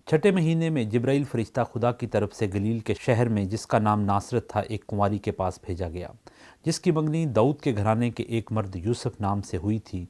छठे महीने में जिब्राइल फरिश्ता खुदा की तरफ से गलील के शहर में, जिसका नाम नासरत था, एक कुंवारी के पास भेजा गया, जिसकी मंगनी दाऊद के घराने के एक मर्द यूसुफ नाम से हुई थी,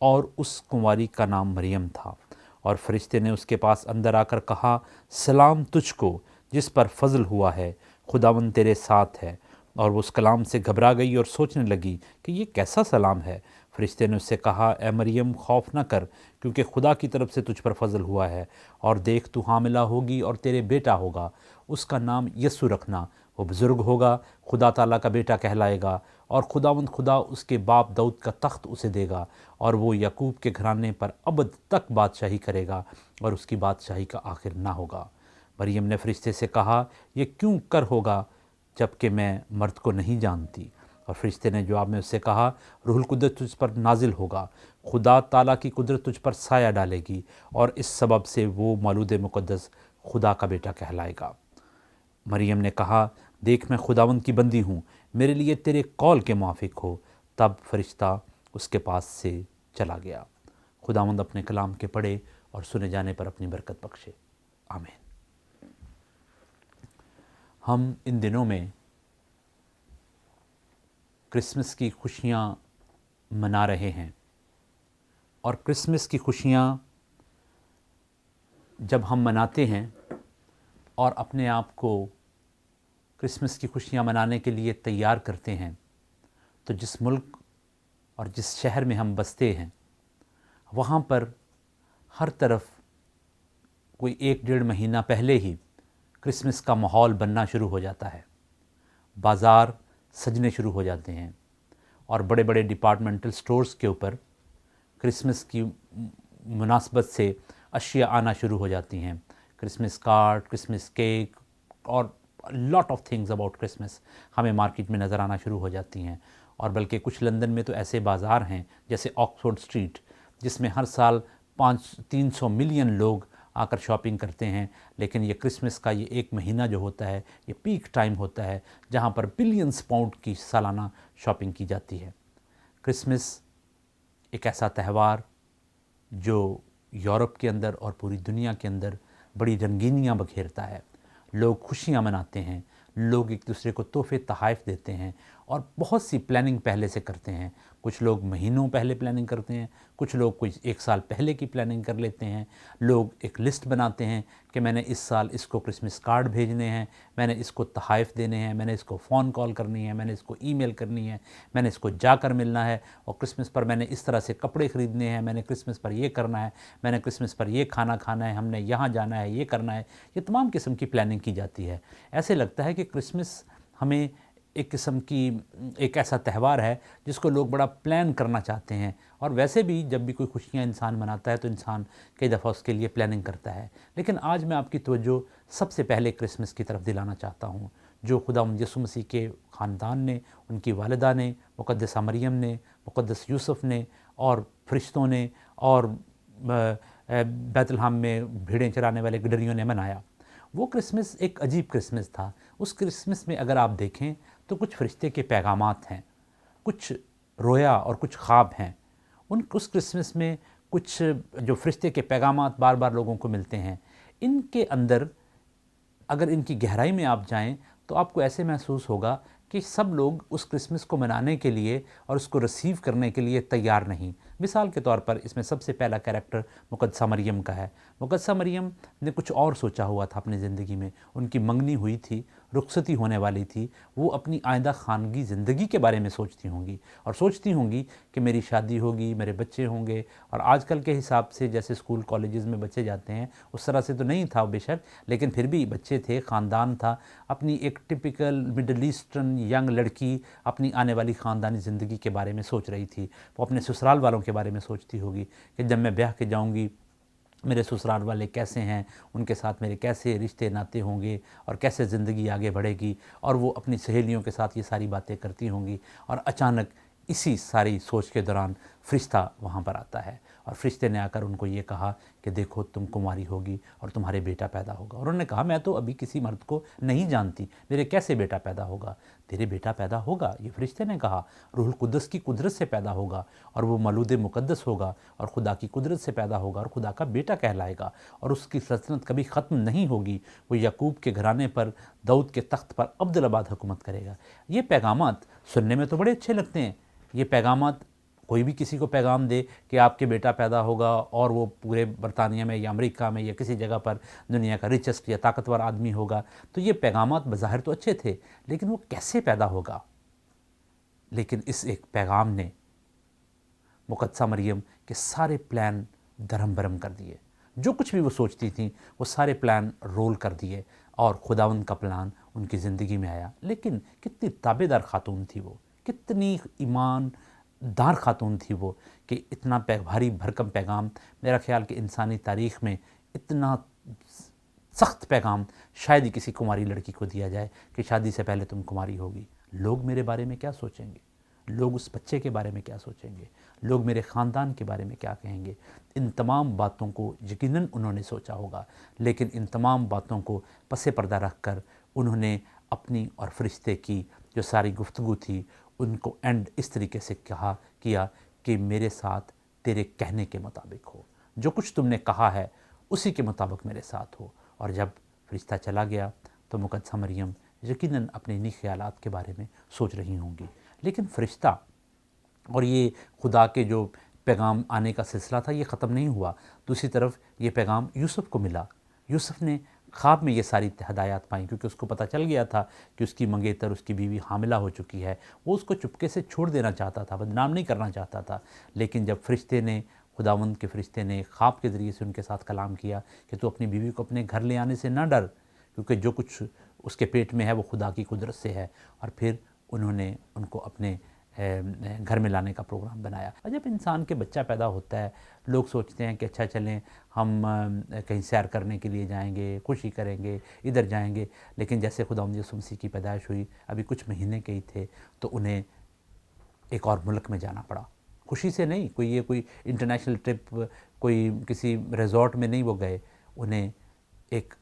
और उस कुंवारी का नाम मरियम था। और फरिश्ते ने उसके पास अंदर आकर कहा, सलाम तुझको जिस पर फजल हुआ है, खुदावंद तेरे साथ है। और वो उस कलाम से घबरा गई और सोचने लगी कि ये कैसा सलाम है। फरिश्ते ने उससे कहा, ए मरियम, खौफ न कर, क्योंकि खुदा की तरफ से तुझ पर फजल हुआ है। और देख, तू हामिला होगी और तेरे बेटा होगा, उसका नाम यस्सु रखना। वो बुज़ुर्ग होगा, खुदा ताला का बेटा कहलाएगा, और खुदावंद खुदा उसके बाप दाऊद का तख्त उसे देगा, और वो याकूब के घराने पर अबद तक बादशाही करेगा, और उसकी बादशाही का आखिर ना होगा। मरियम ने फरिश्ते से कहा, ये क्यों कर होगा जबकि मैं मर्द को नहीं जानती। और फरिश्ते ने जवाब में उससे कहा, रूहुल कुद्दस तुझ पर नाजिल होगा, खुदा ताला की कुदरत तुझ पर साया डालेगी, और इस सबब से वो मौलूद मुक़द्दस खुदा का बेटा कहलाएगा। मरियम ने कहा, देख, मैं खुदावंद की बंदी हूँ, मेरे लिए तेरे कौल के मुआफिक हो। तब फरिश्ता उसके पास से चला गया। खुदावंद अपने कलाम के पढ़े और सुने जाने पर अपनी बरकत बख्शे। आमीन। हम इन दिनों में क्रिसमस की खुशियाँ मना रहे हैं, और क्रिसमस की खुशियाँ जब हम मनाते हैं और अपने आप को क्रिसमस की खुशियाँ मनाने के लिए तैयार करते हैं, तो जिस मुल्क और जिस शहर में हम बसते हैं, वहाँ पर हर तरफ कोई 1-1.5 महीना पहले ही क्रिसमस का माहौल बनना शुरू हो जाता है। बाज़ार सजने शुरू हो जाते हैं, और बड़े बड़े डिपार्टमेंटल स्टोर्स के ऊपर क्रिसमस की मुनासबत से अशिया आना शुरू हो जाती हैं। क्रिसमस कार्ड, क्रिसमस केक और lot of things about Christmas हमें मार्केट में नज़र आना शुरू हो जाती हैं। और बल्कि कुछ लंदन में तो ऐसे बाज़ार हैं जैसे ऑक्सफोर्ड स्ट्रीट, जिसमें हर साल 300 मिलियन लोग आकर शॉपिंग करते हैं। लेकिन ये क्रिसमस का ये 1 महीना जो होता है, ये पीक टाइम होता है जहाँ पर बिलियंस पाउंड की सालाना शॉपिंग की जाती है। क्रिसमस एक ऐसा त्यौहार जो यूरोप के अंदर और पूरी दुनिया के अंदर बड़ी रंगीनियाँ बखेरता है। लोग खुशियाँ मनाते हैं, लोग एक दूसरे को तोहफे तोहफ़े देते हैं, और बहुत सी प्लानिंग पहले से करते हैं। कुछ लोग महीनों पहले प्लानिंग करते हैं, कुछ लोग कुछ 1 साल पहले की प्लानिंग कर लेते हैं। लोग एक लिस्ट बनाते हैं कि मैंने इस साल इसको क्रिसमस कार्ड भेजने हैं, मैंने इसको तोहफ़े देने हैं, मैंने इसको फ़ोन कॉल करनी है, मैंने इसको ईमेल करनी है, मैंने इसको जाकर मिलना है, और क्रिसमस पर मैंने इस तरह से कपड़े ख़रीदने हैं, मैंने क्रिसमस पर ये करना है, मैंने क्रिसमस पर ये खाना खाना है, हमने यहाँ जाना है, ये करना है। ये तमाम किस्म की प्लानिंग की जाती है। ऐसे लगता है कि क्रिसमस हमें एक किस्म की एक ऐसा त्यौहार है जिसको लोग बड़ा प्लान करना चाहते हैं। और वैसे भी जब भी कोई खुशियाँ इंसान मनाता है तो इंसान कई दफ़ा उसके लिए प्लानिंग करता है। लेकिन आज मैं आपकी तवज्जो सबसे पहले क्रिसमस की तरफ दिलाना चाहता हूँ, जो खुदावंद यीशु मसीह के ख़ानदान ने, उनकी वालिदा ने, मुक़द्दसा मरियम ने, मुक़द्दस यूसुफ ने और फरिश्तों ने और बैतलहम में भेड़ें चराने वाले गिडरियों ने मनाया। वो क्रिसमस एक अजीब क्रिसमस था। उस क्रिसमस में अगर आप देखें तो कुछ फरिश्ते के पैगामात हैं, कुछ रोया और कुछ ख्वाब हैं। उस क्रिसमस में कुछ जो फरिश्ते के पैगामात बार बार लोगों को मिलते हैं, इनके अंदर अगर इनकी गहराई में आप जाएं तो आपको ऐसे महसूस होगा कि सब लोग उस क्रिसमस को मनाने के लिए और उसको रिसीव करने के लिए तैयार नहीं। मिसाल के तौर पर इसमें सबसे पहला कैरेक्टर मुक़द्दसा मरियम का है। मुक़द्दसा मरियम ने कुछ और सोचा हुआ था अपनी ज़िंदगी में। उनकी मंगनी हुई थी, रुखसती होने वाली थी। वो अपनी आइंदा खानगी ज़िंदगी के बारे में सोचती होंगी, और सोचती होंगी कि मेरी शादी होगी, मेरे बच्चे होंगे। और आजकल के हिसाब से जैसे स्कूल कॉलेजेस में बच्चे जाते हैं उस तरह से तो नहीं था बेशक, लेकिन फिर भी बच्चे थे, ख़ानदान था। अपनी एक टिपिकल मिडल ईस्टर्न यंग लड़की अपनी आने वाली ख़ानदानी ज़िंदगी के बारे में सोच रही थी। वो अपने ससुराल वालों के बारे में सोचती होगी कि जब मैं ब्याह के जाऊंगी मेरे ससुराल वाले कैसे हैं, उनके साथ मेरे कैसे रिश्ते नाते होंगे और कैसे ज़िंदगी आगे बढ़ेगी। और वो अपनी सहेलियों के साथ ये सारी बातें करती होंगी। और अचानक इसी सारी सोच के दौरान فرشتہ وہاں پر آتا ہے اور فرشتے نے آ کر ان کو یہ کہا کہ دیکھو تم کماری ہوگی اور تمہارے بیٹا پیدا ہوگا، اور انہوں نے کہا میں تو ابھی کسی مرد کو نہیں جانتی، میرے کیسے بیٹا پیدا ہوگا؟ تیرے بیٹا پیدا ہوگا، یہ فرشتے نے کہا، روح القدس کی قدرت سے پیدا ہوگا اور وہ مولود مقدس ہوگا اور خدا کی قدرت سے پیدا ہوگا اور خدا کا بیٹا کہلائے گا، اور اس کی سلطنت کبھی ختم نہیں ہوگی، وہ یعقوب کے گھرانے پر داؤد کے تخت پر ابدالآباد حکومت کرے گا۔ یہ پیغامات سننے میں تو بڑے اچھے لگتے ہیں، یہ پیغامات کوئی بھی کسی کو پیغام دے کہ آپ کے بیٹا پیدا ہوگا اور وہ پورے برطانیہ میں یا امریکہ میں یا کسی جگہ پر دنیا کا ریچسٹ یا طاقتور آدمی ہوگا، تو یہ پیغامات بظاہر تو اچھے تھے، لیکن وہ کیسے پیدا ہوگا؟ لیکن اس ایک پیغام نے مقدسہ مریم کے سارے پلان درہم برہم کر دیے، جو کچھ بھی وہ سوچتی تھیں وہ سارے پلان رول کر دیے، اور خداوند کا پلان ان کی زندگی میں آیا۔ لیکن کتنی تابع دار خاتون تھی وہ، کتنی ایمان دار خاتون تھی وہ، کہ اتنا بھاری بھرکم پیغام، میرا خیال کہ انسانی تاریخ میں اتنا سخت پیغام شاید ہی کسی کماری لڑکی کو دیا جائے کہ شادی سے پہلے تم کماری ہوگی، لوگ میرے بارے میں کیا سوچیں گے، لوگ اس بچے کے بارے میں کیا سوچیں گے، لوگ میرے خاندان کے بارے میں کیا کہیں گے۔ ان تمام باتوں کو یقیناً انہوں نے سوچا ہوگا، لیکن ان تمام باتوں کو پس پردہ رکھ کر انہوں نے اپنی اور فرشتے کی جو ساری گفتگو تھی ان کو اینڈ اس طریقے سے کیا کہ میرے ساتھ تیرے کہنے کے مطابق ہو، جو کچھ تم نے کہا ہے اسی کے مطابق میرے ساتھ ہو۔ اور جب فرشتہ چلا گیا تو مقدسہ مریم یقیناً اپنے انہی خیالات کے بارے میں سوچ رہی ہوں گی، لیکن فرشتہ اور یہ خدا کے جو پیغام آنے کا سلسلہ تھا یہ ختم نہیں ہوا۔ دوسری طرف یہ پیغام یوسف کو ملا، یوسف نے خواب میں یہ ساری ہدایات پائیں، کیونکہ اس کو پتہ چل گیا تھا کہ اس کی منگیتر، اس کی بیوی حاملہ ہو چکی ہے۔ وہ اس کو چپکے سے چھوڑ دینا چاہتا تھا، بدنام نہیں کرنا چاہتا تھا، لیکن جب فرشتے نے، خداوند کے فرشتے نے خواب کے ذریعے سے ان کے ساتھ کلام کیا کہ تو اپنی بیوی کو اپنے گھر لے آنے سے نہ ڈر، کیونکہ جو کچھ اس کے پیٹ میں ہے وہ خدا کی قدرت سے ہے، اور پھر انہوں نے ان کو اپنے گھر میں لانے کا پروگرام بنایا۔ اور جب انسان کے بچہ پیدا ہوتا ہے لوگ سوچتے ہیں کہ اچھا چلیں ہم کہیں سیر کرنے کے لیے جائیں گے، خوشی کریں گے، ادھر جائیں گے، لیکن جیسے خداوند یسوع مسیح کی پیدائش ہوئی، ابھی کچھ مہینے کے ہی تھے، تو انہیں ایک اور ملک میں جانا پڑا، خوشی سے نہیں، کوئی انٹرنیشنل ٹرپ، کوئی کسی ریزورٹ میں نہیں وہ گئے، انہیں ایک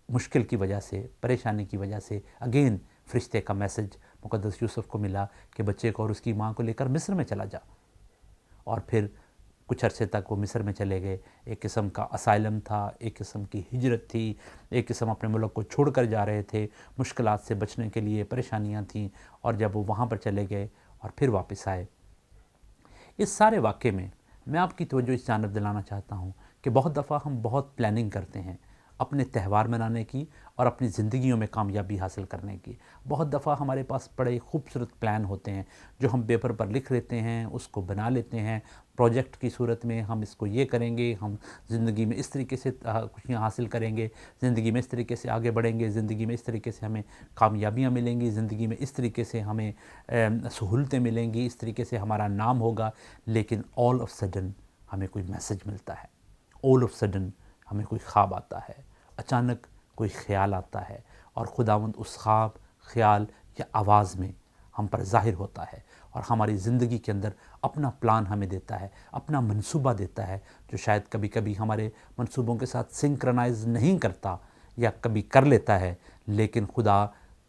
مشکل کی وجہ سے، پریشانی کی وجہ سے اگین فرشتے کا میسج مقدس یوسف کو ملا کہ بچے کو اور اس کی ماں کو لے کر مصر میں چلا جا، اور پھر کچھ عرصے تک وہ مصر میں چلے گئے۔ ایک قسم کا اسائلم تھا، ایک قسم کی ہجرت تھی، ایک قسم اپنے ملک کو چھوڑ کر جا رہے تھے، مشکلات سے بچنے کے لیے پریشانیاں تھیں، اور جب وہ وہاں پر چلے گئے اور پھر واپس آئے۔ اس سارے واقعے میں آپ کی توجہ اس جانب دلانا چاہتا ہوں کہ بہت دفعہ ہم بہت پلاننگ کرتے ہیں اپنے تہوار منانے کی اور اپنی زندگیوں میں کامیابی حاصل کرنے کی۔ بہت دفعہ ہمارے پاس بڑے خوبصورت پلان ہوتے ہیں جو ہم پیپر پر لکھ لیتے ہیں، اس کو بنا لیتے ہیں، پروجیکٹ کی صورت میں ہم اس کو یہ کریں گے، ہم زندگی میں اس طریقے سے خوشیاں حاصل کریں گے، زندگی میں اس طریقے سے آگے بڑھیں گے، زندگی میں اس طریقے سے ہمیں کامیابیاں ملیں گی، زندگی میں اس طریقے سے ہمیں سہولتیں ملیں گی، اس طریقے سے ہمارا نام ہوگا۔ لیکن آل آف سڈن ہمیں کوئی میسج ملتا ہے، آل آف سڈن ہمیں کوئی خواب آتا ہے، اچانک کوئی خیال آتا ہے، اور خداوند اس خواب، خیال یا آواز میں ہم پر ظاہر ہوتا ہے اور ہماری زندگی کے اندر اپنا پلان ہمیں دیتا ہے، اپنا منصوبہ دیتا ہے، جو شاید کبھی کبھی ہمارے منصوبوں کے ساتھ سنکرنائز نہیں کرتا یا کبھی کر لیتا ہے، لیکن خدا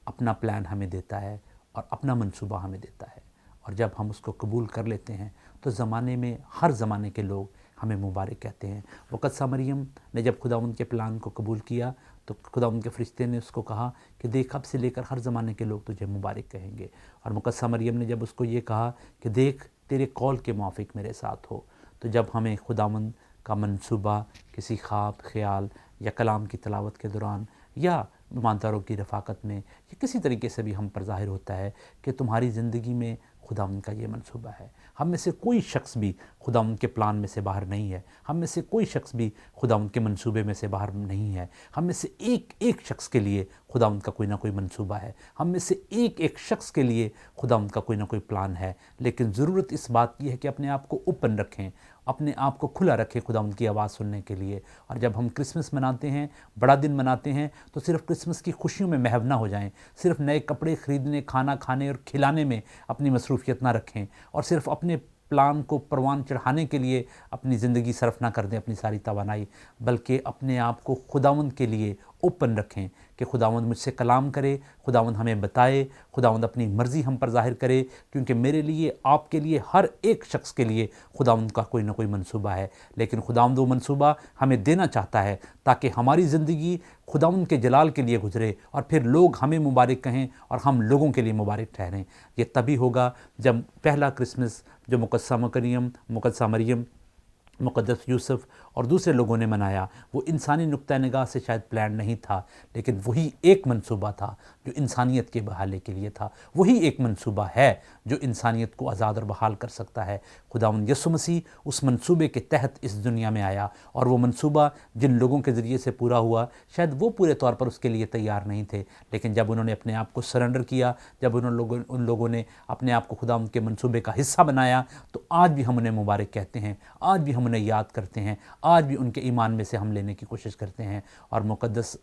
اپنا پلان ہمیں دیتا ہے اور اپنا منصوبہ ہمیں دیتا ہے، اور جب ہم اس کو قبول کر لیتے ہیں تو زمانے میں ہر زمانے کے لوگ ہمیں مبارک کہتے ہیں۔ مقدسہ مریم نے جب خداوند کے پلان کو قبول کیا تو خداوند کے فرشتے نے اس کو کہا کہ دیکھ اب سے لے کر ہر زمانے کے لوگ تجھے مبارک کہیں گے، اور مقدسہ مریم نے جب اس کو یہ کہا کہ دیکھ تیرے قول کے موافق میرے ساتھ ہو، تو جب ہمیں خداوند کا منصوبہ کسی خواب، خیال یا کلام کی تلاوت کے دوران یا ایمانداروں کی رفاقت میں یا کسی طریقے سے بھی ہم پر ظاہر ہوتا ہے کہ تمہاری زندگی میں خداوند کا یہ منصوبہ ہے، ہم میں سے کوئی شخص بھی خداوند کے پلان میں سے باہر نہیں ہے، ہم میں سے کوئی شخص بھی خداوند کے منصوبے میں سے باہر نہیں ہے، ہم میں سے ایک شخص کے لیے خداوند کا کوئی نہ کوئی منصوبہ ہے، ہم میں سے ایک شخص کے لیے خداوند کا کوئی نہ کوئی پلان ہے، لیکن ضرورت اس بات کی ہے کہ اپنے آپ کو اوپن رکھیں، اپنے آپ کو کھلا رکھیں خداوند کی آواز سننے کے لیے۔ اور جب ہم کرسمس مناتے ہیں، بڑا دن مناتے ہیں، تو صرف کرسمس کی خوشیوں میں محو نہ ہو جائیں، صرف نئے کپڑے خریدنے، کھانا کھانے اور کھلانے میں اپنی مصروفیت نہ رکھیں، اور صرف اپنے प्लान को परवान चढ़ाने के लिए अपनी ज़िंदगी सर्फ ना कर दें, अपनी सारी तवानाई, बल्कि अपने आप को खुदावंद के लिए ओपन रखें कि खुदावंद मुझसे कलाम करे, खुदावंद हमें बताए, खुदावंद अपनी मर्ज़ी हम पर ज़ाहिर करे, क्योंकि मेरे लिए, आपके लिए, हर एक शख्स के लिए खुदावंद का कोई ना कोई मंसूबा है। लेकिन खुदावंद वो मंसूबा हमें देना चाहता है ताकि हमारी ज़िंदगी खुदावंद के जलाल के लिए गुजरे और फिर लोग हमें मुबारक कहें और हम लोगों के लिए मुबारक ठहरें। ये तभी होगा जब पहला क्रिसमस जो मुक़द्दसा मरियम, मुक़द्दस यूसुफ़ और दूसरे लोगों ने मनाया, वो इंसानी नुक्ता निगाह से शायद प्लान नहीं था, लेकिन वही एक मंसूबा था जो इंसानियत के बहाले के लिए था। वही एक मंसूबा है जो इंसानियत को आज़ाद और बहाल कर सकता है। खुदावंद यीशु मसीह उस मंसूबे के तहत इस दुनिया में आया, और वो मंसूबा जिन लोगों के ज़रिए से पूरा हुआ, शायद वो पूरे तौर पर उसके लिए तैयार नहीं थे, लेकिन जब उन्होंने अपने आप को सरेंडर किया, जब उन लोगों ने अपने आप को खुदावंद के मंसूबे का हिस्सा बनाया, तो आज भी हम उन्हें मुबारक कहते हैं, आज भी हम उन्हें याद करते हैं, आज भी उनके ईमान में से हम लेने की कोशिश करते हैं। और मुक़द्दस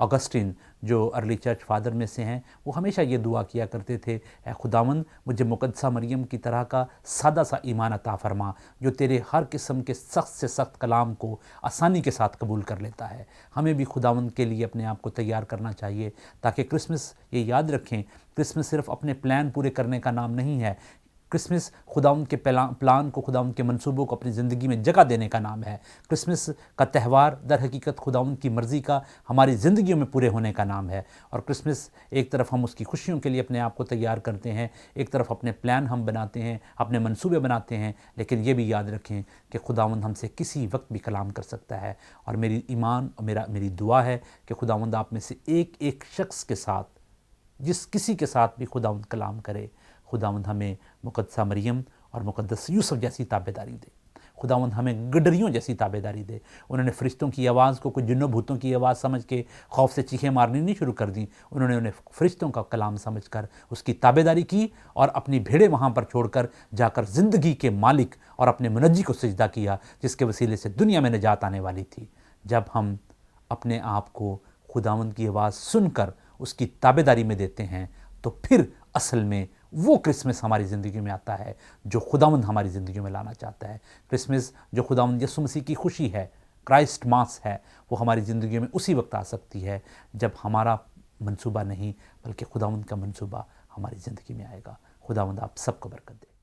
ऑगस्टीन जो अर्ली चर्च फादर में से हैं, वो हमेशा ये दुआ किया करते थे, ऐ खुदावंद मुझे मुक़द्दसा मरियम की तरह का सादा सा ईमान अता फरमा, जो तेरे हर किस्म के सख्त से सख्त कलाम को आसानी के साथ कबूल कर लेता है। हमें भी खुदावंद के लिए अपने आप को तैयार करना चाहिए, ताकि क्रिसमस, ये याद रखें, क्रिसमस सिर्फ अपने प्लान पूरे करने का नाम नहीं है। क्रिसमस खुदावंद के प्लान को, खुदावंद के मंसूबों को अपनी ज़िंदगी में जगह देने का नाम है। क्रिसमस का त्यौहार दर हकीकत खुदावंद की मर्ज़ी का हमारी ज़िंदगियों में पूरे होने का नाम है। और क्रिसमस एक तरफ हम उसकी खुशियों के लिए अपने आप को तैयार करते हैं, एक तरफ अपने प्लान हम बनाते हैं, अपने मंसूबे बनाते हैं, लेकिन ये भी याद रखें कि खुदावंद हमसे किसी वक्त भी कलाम कर सकता है। और मेरी ईमान और मेरी दुआ है कि खुदावंद आप में से एक एक शख्स के साथ, जिस किसी के साथ भी खुदावंद कलाम करे, खुदावंद हमें मुक़द्दसा मरियम और मुक़द्दस यूसुफ़ जैसी ताबेदारी दे। खुदावंद हमें गडरियों जैसी ताबेदारी दे। उन्होंने फरिश्तों की आवाज़ को कुछ जिन्नों भूतों की आवाज़ समझ के खौफ से चीखें मारनी नहीं शुरू कर दी, उन्होंने उन्हें फरिश्तों का कलाम समझकर उसकी ताबेदारी की और अपनी भेड़ें वहाँ पर छोड़कर जाकर ज़िंदगी के मालिक और अपने मुनज्जी को सजदा किया, जिसके वसीले से दुनिया में निजात आने वाली थी। जब हम अपने आप को खुदावंद की आवाज़ सुनकर उसकी ताबेदारी में देते हैं, तो फिर असल में वो क्रिसमस हमारी ज़िंदगी में आता है जो खुदावंद हमारी ज़िंदगी में लाना चाहता है। क्रिसमस जो खुदावंद यीशु मसीह की खुशी है, क्राइस्ट मास है, वो हमारी ज़िंदगी में उसी वक्त आ सकती है जब हमारा मंसूबा नहीं, बल्कि खुदावंद का मंसूबा हमारी ज़िंदगी में आएगा। खुदावंद आप सबको बरकत दे।